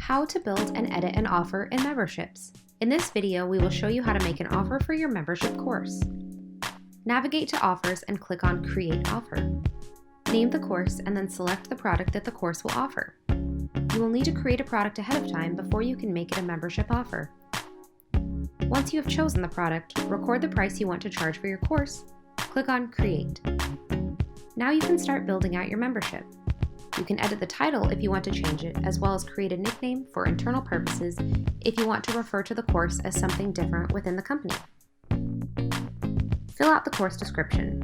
How to build and edit an offer in memberships. In this video, we will show you how to make an offer for your membership course. Navigate to Offers and click on Create Offer. Name the course and then select the product that the course will offer. You will need to create a product ahead of time before you can make it a membership offer. Once you have chosen the product, record the price you want to charge for your course. Click on Create. Now you can start building out your membership. You can edit the title if you want to change it, as well as create a nickname for internal purposes if you want to refer to the course as something different within the company. Fill out the course description.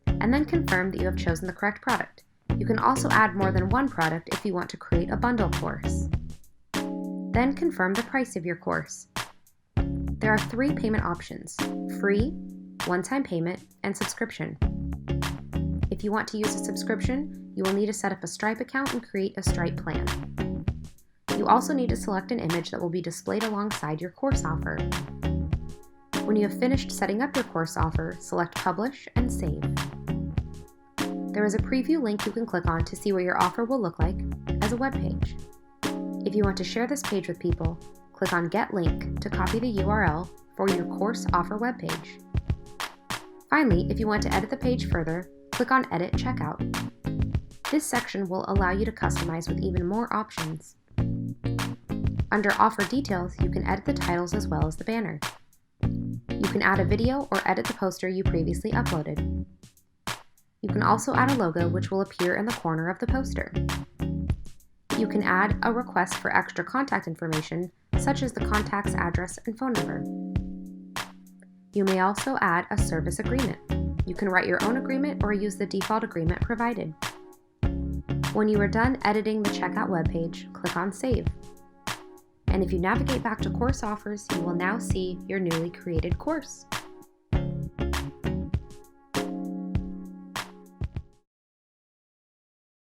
And then confirm that you have chosen the correct product. You can also add more than one product if you want to create a bundle course. Then confirm the price of your course. There are 3 payment options: free, one-time payment, and subscription. If you want to use a subscription, you will need to set up a Stripe account and create a Stripe plan. You also need to select an image that will be displayed alongside your course offer. When you have finished setting up your course offer, select Publish and Save. There is a preview link you can click on to see what your offer will look like as a web page. If you want to share this page with people, click on Get Link to copy the URL for your course offer web page. Finally, if you want to edit the page further, click on Edit Checkout. This section will allow you to customize with even more options. Under Offer Details, you can edit the titles as well as the banner. You can add a video or edit the poster you previously uploaded. You can also add a logo which will appear in the corner of the poster. You can add a request for extra contact information, such as the contact's address and phone number. You may also add a service agreement. You can write your own agreement or use the default agreement provided. When you are done editing the checkout webpage, click on Save. And if you navigate back to Course Offers, you will now see your newly created course.